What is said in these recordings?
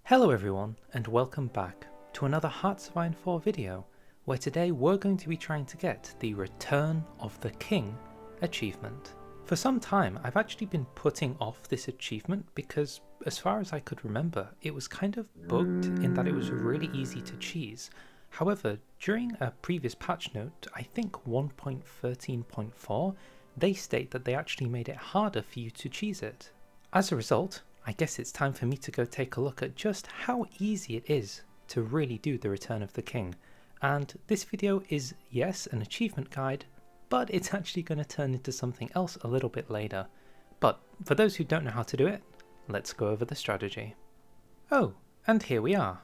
Hello everyone, and welcome back to another Hearts of Iron 4 video, where today we're going to be trying to get the Return of the King achievement. For some time I've actually been putting off this achievement because, as far as I could remember, it was kind of bugged in that it was really easy to cheese. However, during a previous patch note, I think 1.13.4, they state that they actually made it harder for you to cheese it. As a result, I guess it's time for me to go take a look at just how easy it is to really do the Return of the King. And this video is, yes, an achievement guide, but it's actually going to turn into something else a little bit later. But for those who don't know how to do it, let's go over the strategy. Oh, and here we are.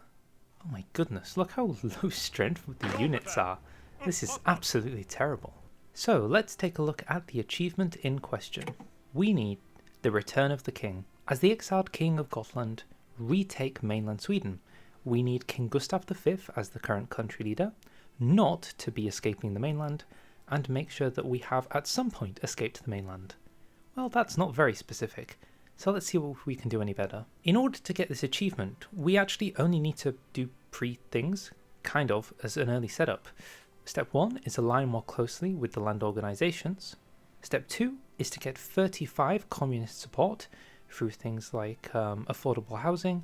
Oh my goodness, look how low strength the units are. This is absolutely terrible. So let's take a look at the achievement in question. We need the Return of the King. As the exiled King of Gotland, retake mainland Sweden. We need King Gustav V as the current country leader, not to be escaping the mainland, and make sure that we have at some point escaped the mainland. Well, that's not very specific, so let's see if we can do any better. In order to get this achievement, we actually only need to do things, kind of, as an early setup. Step 1 is align more closely with the land organisations. Step 2 is to get 35 communist support through things like affordable housing.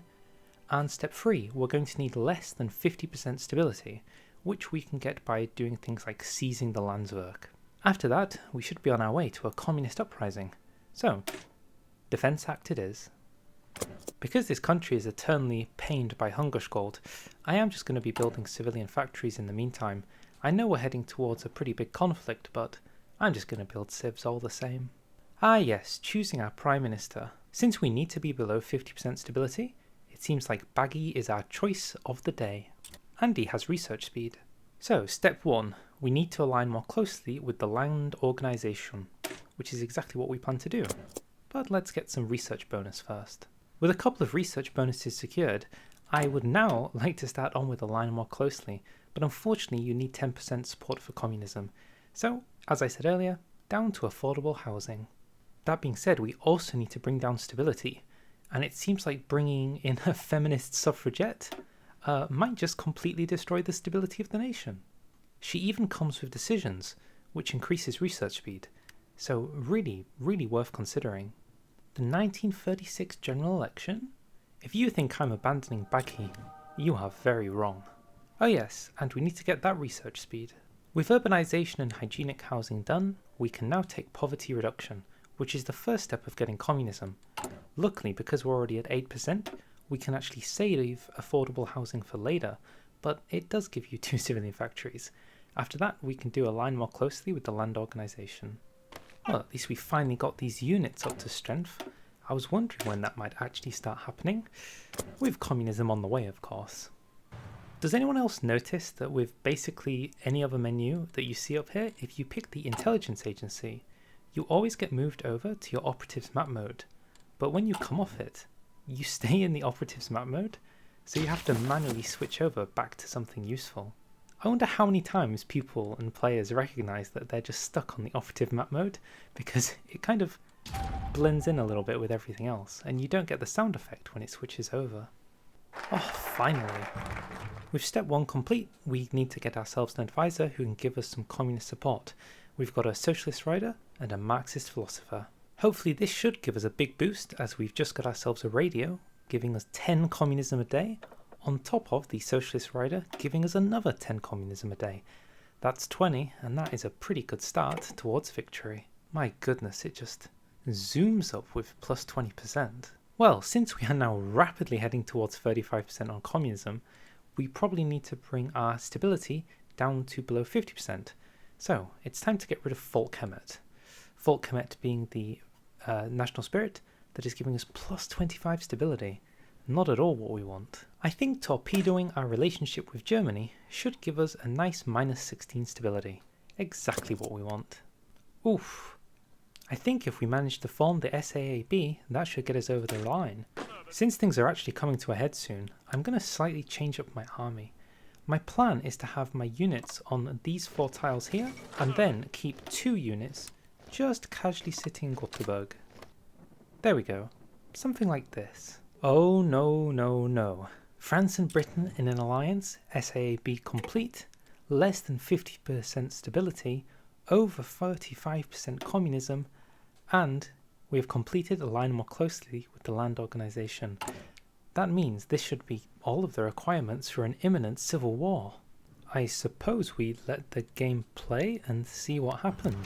And step 3, we're going to need less than 50% stability, which we can get by doing things like seizing the Landswerk. After that, we should be on our way to a communist uprising. So, Defence Act it is. Because this country is eternally pained by Hungersgold, I am just going to be building civilian factories in the meantime. I know we're heading towards a pretty big conflict, but I'm just going to build civs all the same. Ah yes, choosing our Prime Minister. Since we need to be below 50% stability, it seems like Baggy is our choice of the day. And he has research speed. So, step 1, we need to align more closely with the land organisation, which is exactly what we plan to do. But let's get some research bonus first. With a couple of research bonuses secured, I would now like to start on with align more closely, but unfortunately you need 10% support for communism. So, as I said earlier, down to affordable housing. That being said, we also need to bring down stability, and it seems like bringing in a feminist suffragette might just completely destroy the stability of the nation. She even comes with decisions, which increases research speed, so really, really worth considering. The 1936 general election? If you think I'm abandoning Baggy, you are very wrong. Oh yes, and we need to get that research speed. With urbanisation and hygienic housing done, we can now take poverty reduction, which is the first step of getting communism. Luckily, because we're already at 8%, we can actually save affordable housing for later, but it does give you 2 civilian factories. After that, we can do align more closely with the land organisation. Well, at least we finally got these units up to strength. I was wondering when that might actually start happening, with communism on the way, of course. Does anyone else notice that with basically any other menu that you see up here, if you pick the intelligence agency, you always get moved over to your operatives map mode, but when you come off it, you stay in the operatives map mode, so you have to manually switch over back to something useful. I wonder how many times people and players recognise that they're just stuck on the operative map mode, because it kind of blends in a little bit with everything else, and you don't get the sound effect when it switches over. Oh, finally! With step 1 complete, we need to get ourselves an advisor who can give us some communist support. We've got a socialist writer and a Marxist philosopher. Hopefully this should give us a big boost, as we've just got ourselves a radio, giving us 10 communism a day, on top of the socialist writer giving us another 10 communism a day. That's 20, and that is a pretty good start towards victory. My goodness, it just zooms up with plus 20%. Well, since we are now rapidly heading towards 35% on communism, we probably need to bring our stability down to below 50%. So, it's time to get rid of Folkhemet. Folkhemet being the national spirit that is giving us plus 25 stability. Not at all what we want. I think torpedoing our relationship with Germany should give us a nice minus 16 stability. Exactly what we want. Oof. I think if we manage to form the SAAB, that should get us over the line. Since things are actually coming to a head soon, I'm going to slightly change up my army. My plan is to have my units on these 4 tiles here, and then keep 2 units just casually sitting in Gothenburg. There we go. Something like this. Oh no, no, no. France and Britain in an alliance, SAAB complete, less than 50% stability, over 35% communism, and we have completed align more closely with the land organization. That means this should be all of the requirements for an imminent civil war. I suppose we let the game play and see what happens.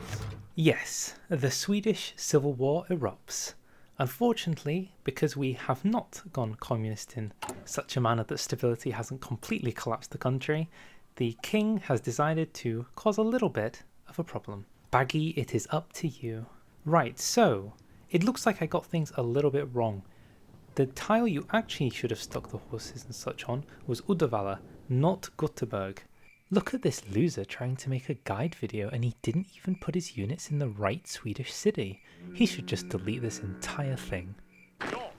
Yes, the Swedish Civil War erupts. Unfortunately, because we have not gone communist in such a manner that stability hasn't completely collapsed the country, the king has decided to cause a little bit of a problem. Baggy, it is up to you. Right, so it looks like I got things a little bit wrong. The tile you actually should have stuck the horses and such on was Uddevalla, not Göteborg. Look at this loser trying to make a guide video and he didn't even put his units in the right Swedish city. He should just delete this entire thing.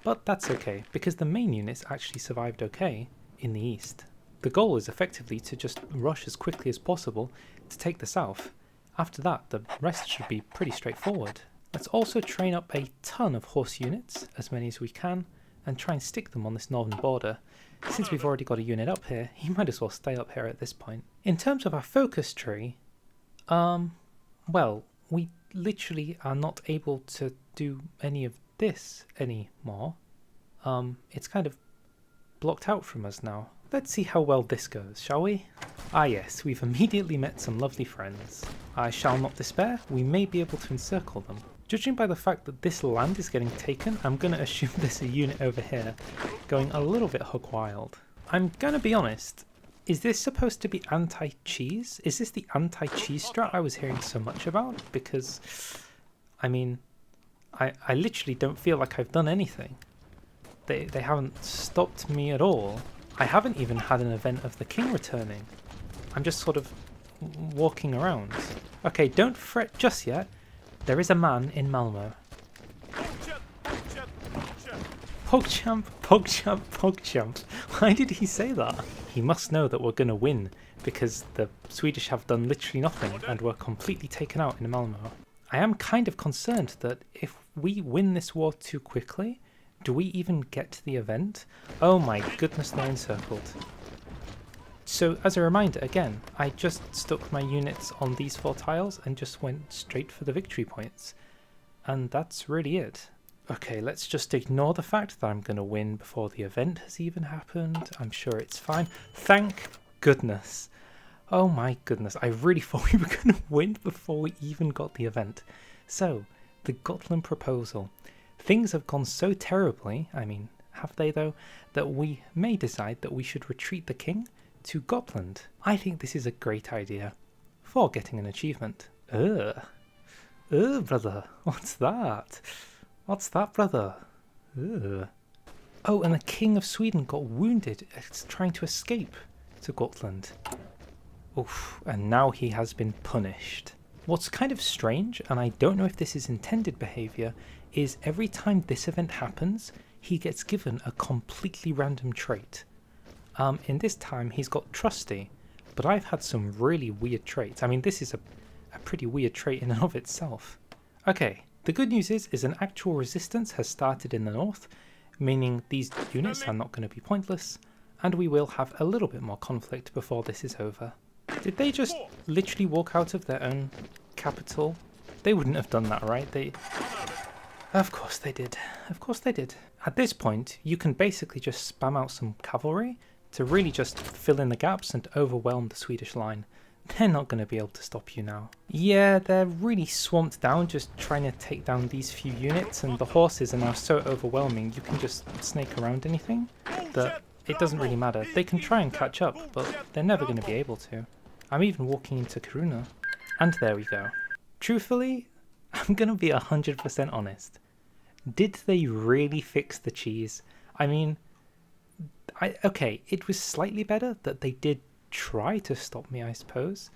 But that's okay, because the main units actually survived okay in the east. The goal is effectively to just rush as quickly as possible to take the south. After that, the rest should be pretty straightforward. Let's also train up a ton of horse units, as many as we can, and try and stick them on this northern border. Since we've already got a unit up here, he might as well stay up here at this point. In terms of our focus tree, well, we literally are not able to do any of this anymore. It's kind of blocked out from us now. Let's see how well this goes, shall we? Ah yes, we've immediately met some lovely friends. I shall not despair, we may be able to encircle them. Judging by the fact that this land is getting taken, I'm going to assume there's a unit over here going a little bit hog wild. I'm going to be honest, is this supposed to be anti-cheese? Is this the anti-cheese strat I was hearing so much about? Because, I mean, I literally don't feel like I've done anything. They haven't stopped me at all. I haven't even had an event of the king returning. I'm just sort of walking around. Okay, don't fret just yet. There is a man in Malmo. PogChamp, PogChamp, PogChamp. Why did he say that? He must know that we're going to win because the Swedish have done literally nothing and were completely taken out in Malmo. I am kind of concerned that if we win this war too quickly, do we even get to the event? Oh my goodness, they're encircled. So as a reminder, again, I just stuck my units on these 4 tiles and just went straight for the victory points. And that's really it. Okay, let's just ignore the fact that I'm going to win before the event has even happened. I'm sure it's fine. Thank goodness. Oh my goodness, I really thought we were going to win before we even got the event. So, the Gotland proposal. Things have gone so terribly, I mean, have they though, that we may decide that we should retreat the king to Gotland. I think this is a great idea for getting an achievement. Brother, what's that? What's that, brother? Oh, and the King of Sweden got wounded trying to escape to Gotland. Oof, and now he has been punished. What's kind of strange, and I don't know if this is intended behaviour, is every time this event happens, he gets given a completely random trait. In this time, he's got Trusty, but I've had some really weird traits. I mean, this is a pretty weird trait in and of itself. Okay, the good news is an actual resistance has started in the north, meaning these units are not going to be pointless, and we will have a little bit more conflict before this is over. Did they just literally walk out of their own capital? They wouldn't have done that, right? Of course they did. Of course they did. At this point, you can basically just spam out some cavalry to really just fill in the gaps and overwhelm the Swedish line. They're not going to be able to stop you now. Yeah, they're really swamped down just trying to take down these few units, and the horses are now so overwhelming you can just snake around anything that it doesn't really matter. They can try and catch up, but they're never going to be able to. I'm even walking into Kiruna. And there we go. Truthfully, I'm going to be 100% honest. Did they really fix the cheese? I mean, okay, it was slightly better that they did try to stop me, I suppose,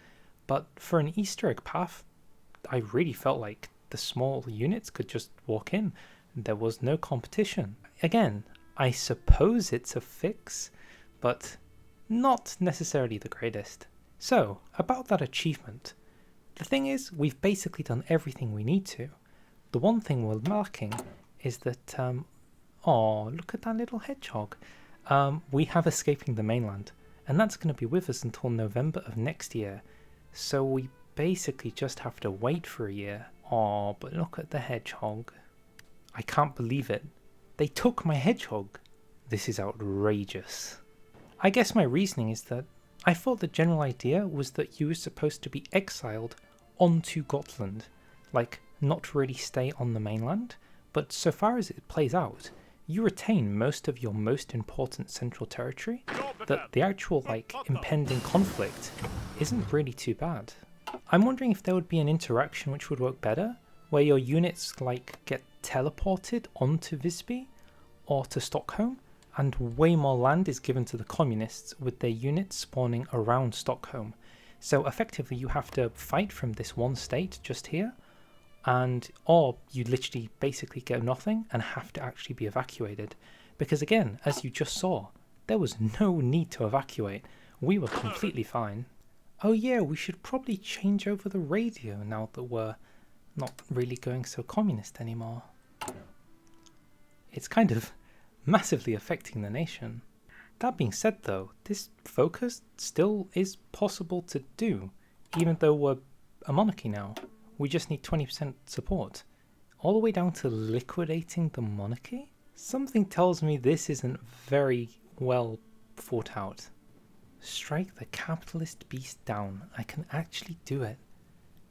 but for an Easter egg path, I really felt like the small units could just walk in. There was no competition. Again, I suppose it's a fix, but not necessarily the greatest. So, about that achievement. The thing is, we've basically done everything we need to. The one thing we're lacking is that Oh, look at that little hedgehog. We have escaping the mainland, and that's going to be with us until November of next year. So we basically just have to wait for a year. Oh, but look at the hedgehog. I can't believe it. They took my hedgehog. This is outrageous. I guess my reasoning is that I thought the general idea was that you were supposed to be exiled onto Gotland, like not really stay on the mainland, but so far as it plays out, you retain most of your most important central territory, that the actual impending conflict isn't really too bad. I'm wondering if there would be an interaction which would work better, where your units get teleported onto Visby or to Stockholm, and way more land is given to the communists with their units spawning around Stockholm. So effectively you have to fight from this one state just here, or you literally basically get nothing and have to actually be evacuated. Because again, as you just saw, there was no need to evacuate. We were completely fine. Oh yeah, we should probably change over the radio now that we're not really going so communist anymore. It's kind of massively affecting the nation. That being said though, this focus still is possible to do, even though we're a monarchy now. We just need 20% support. All the way down to liquidating the monarchy? Something tells me this isn't very well thought out. Strike the capitalist beast down. I can actually do it.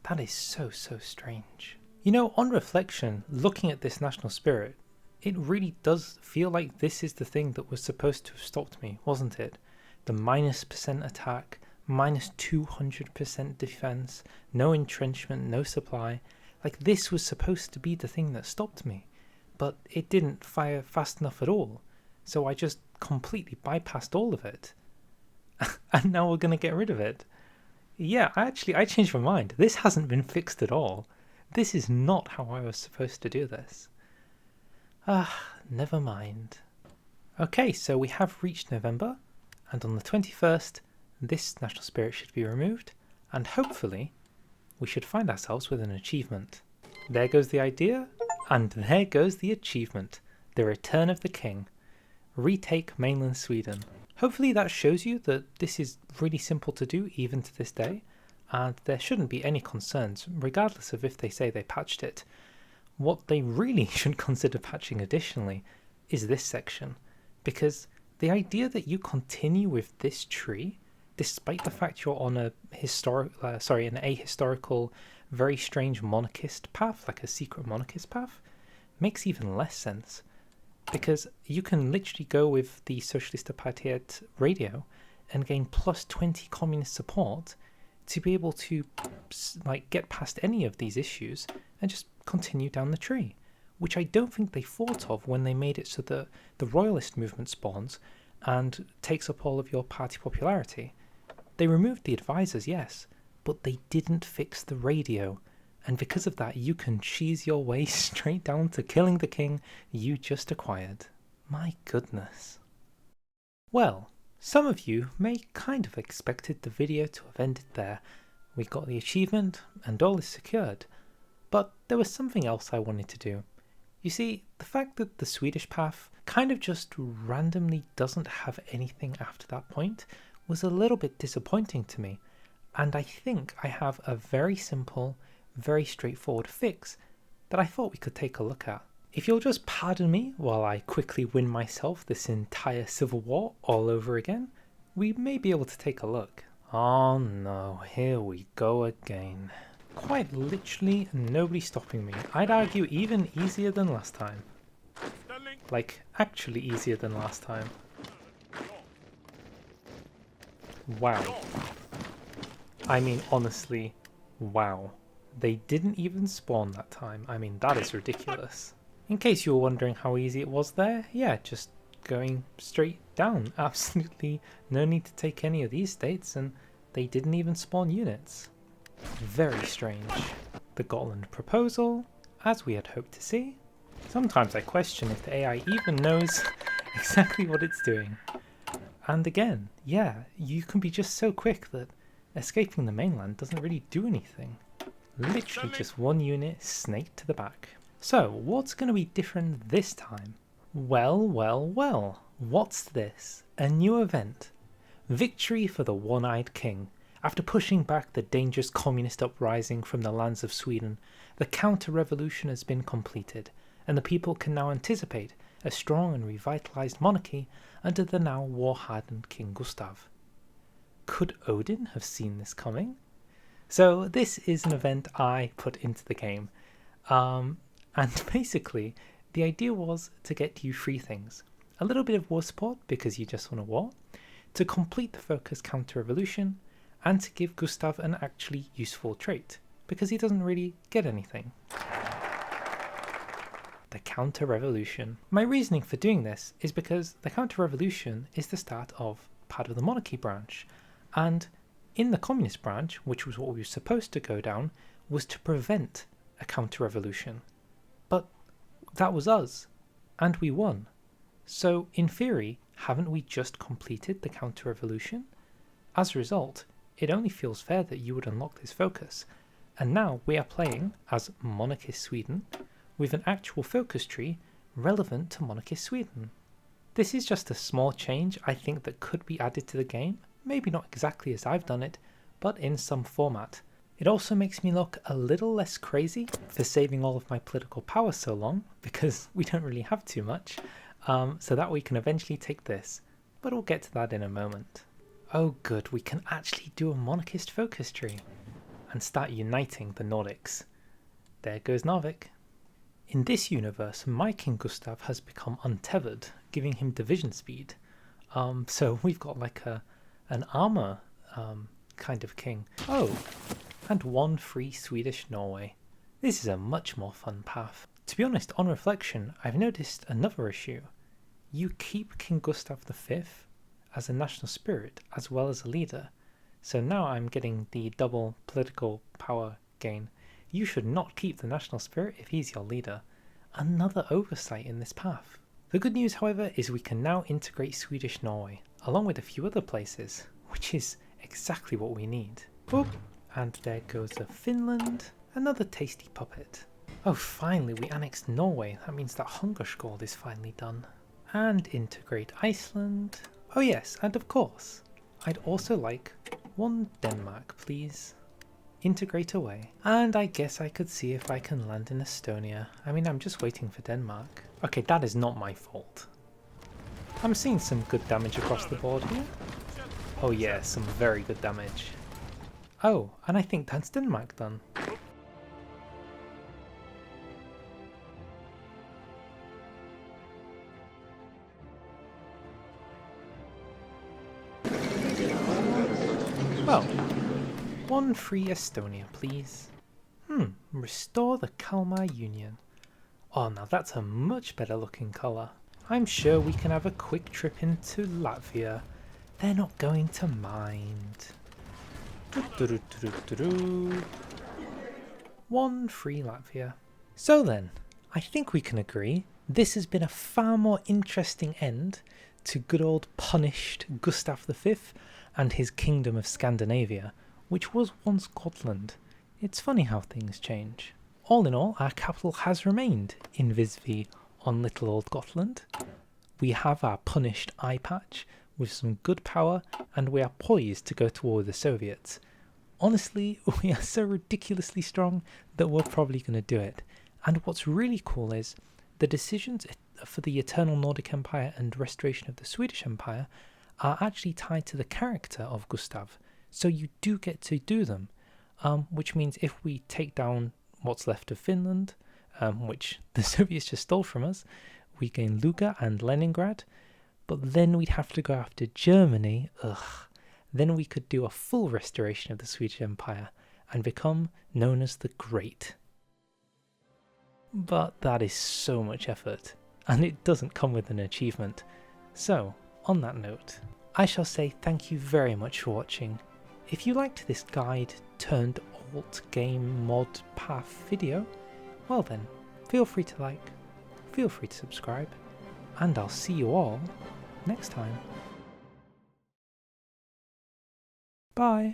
That is so strange. You know, on reflection, looking at this national spirit, it really does feel like this is the thing that was supposed to have stopped me, wasn't it? The -% attack, -200% defense, no entrenchment, no supply. Like this was supposed to be the thing that stopped me, but it didn't fire fast enough at all. So I just completely bypassed all of it. And now we're going to get rid of it. Yeah, I changed my mind. This hasn't been fixed at all. This is not how I was supposed to do this. Never mind. Okay, so we have reached November, and on the 21st, this national spirit should be removed, and hopefully we should find ourselves with an achievement. There goes the idea, and there goes the achievement. The return of the king. Retake mainland Sweden. Hopefully that shows you that this is really simple to do even to this day, and there shouldn't be any concerns, regardless of if they say they patched it. What they really should consider patching additionally is this section, because the idea that you continue with this tree, despite the fact you're on an ahistorical, very strange monarchist path, like a secret monarchist path, makes even less sense. Because you can literally go with the Socialista Partiet radio and gain +20 communist support to be able to get past any of these issues and just continue down the tree, which I don't think they thought of when they made it so that the royalist movement spawns and takes up all of your party popularity. They removed the advisors, yes, but they didn't fix the radio, and because of that you can cheese your way straight down to killing the king you just acquired. My goodness. Well, some of you may kind of expected the video to have ended there. We got the achievement and all is secured, but there was something else I wanted to do. You see, the fact that the Swedish path kind of just randomly doesn't have anything after that point was a little bit disappointing to me, and I think I have a very simple, very straightforward fix that I thought we could take a look at. If you'll just pardon me while I quickly win myself this entire civil war all over again, we may be able to take a look. Oh no, here we go again. Quite literally nobody stopping me. I'd argue even easier than last time. Like, actually easier than last time. Wow. I mean, honestly, wow. They didn't even spawn that time. I mean, that is ridiculous. In case you were wondering how easy it was there, yeah, just going straight down. Absolutely no need to take any of these states, and they didn't even spawn units. Very strange. The Gotland proposal, as we had hoped to see. Sometimes I question if the AI even knows exactly what it's doing. And again, yeah, you can be just so quick that escaping the mainland doesn't really do anything. Literally just one unit snaked to the back. So what's going to be different this time? Well, well, well, what's this? A new event. Victory for the One-Eyed King. After pushing back the dangerous communist uprising from the lands of Sweden, the counter-revolution has been completed, and the people can now anticipate a strong and revitalized monarchy under the now war-hardened King Gustav. Could Odin have seen this coming? So this is an event I put into the game, and basically the idea was to get you three things: a little bit of war support because you just want a war, to complete the focus counter-revolution, and to give Gustav an actually useful trait because he doesn't really get anything. The counter-revolution. My reasoning for doing this is because the counter-revolution is the start of part of the monarchy branch, and in the communist branch, which was what we were supposed to go down, was to prevent a counter-revolution. But that was us, and we won. So in theory, haven't we just completed the counter-revolution? As a result, it only feels fair that you would unlock this focus, and now we are playing as monarchist Sweden with an actual focus tree relevant to monarchist Sweden. This is just a small change I think that could be added to the game, maybe not exactly as I've done it, but in some format. It also makes me look a little less crazy for saving all of my political power so long, because we don't really have too much, so that we can eventually take this, but we'll get to that in a moment. Oh good, we can actually do a monarchist focus tree and start uniting the Nordics. There goes Narvik. In this universe, my King Gustav has become untethered, giving him division speed. So we've got like an armor kind of king. Oh, and one free Swedish Norway. This is a much more fun path. To be honest, on reflection, I've noticed another issue. You keep King Gustav V as a national spirit as well as a leader. So now I'm getting the double political power gain. You should not keep the national spirit if he's your leader. Another oversight in this path. The good news, however, is we can now integrate Swedish Norway, along with a few other places, which is exactly what we need. Boop. And there goes a Finland, another tasty puppet. Oh, finally we annexed Norway. That means that Hungerskjold is finally done. And integrate Iceland. Oh yes, and of course, I'd also like one Denmark, please. Integrate away. And I guess I could see if I can land in Estonia. I mean, I'm just waiting for Denmark. Okay, that is not my fault. I'm seeing some good damage across the board here. Oh yeah, some very good damage. Oh, and I think that's Denmark done. Well, one free Estonia, please. Restore the Kalmar Union. Oh, now that's a much better looking colour. I'm sure we can have a quick trip into Latvia. They're not going to mind. One free Latvia. So then, I think we can agree this has been a far more interesting end to good old punished Gustav V and his kingdom of Scandinavia, which was once Gotland. It's funny how things change. All in all, our capital has remained in Visby on little old Gotland. We have our punished eye patch with some good power, and we are poised to go to war with the Soviets. Honestly, we are so ridiculously strong that we're probably going to do it. And what's really cool is the decisions for the Eternal Nordic Empire and restoration of the Swedish Empire are actually tied to the character of Gustav. So you do get to do them, which means if we take down what's left of Finland, which the Soviets just stole from us, we gain Luga and Leningrad, but then we'd have to go after Germany. Then we could do a full restoration of the Swedish Empire and become known as the Great. But that is so much effort, and it doesn't come with an achievement. So, on that note, I shall say thank you very much for watching. If you liked this guide turned alt game mod path video, well then, feel free to like, feel free to subscribe, and I'll see you all next time. Bye.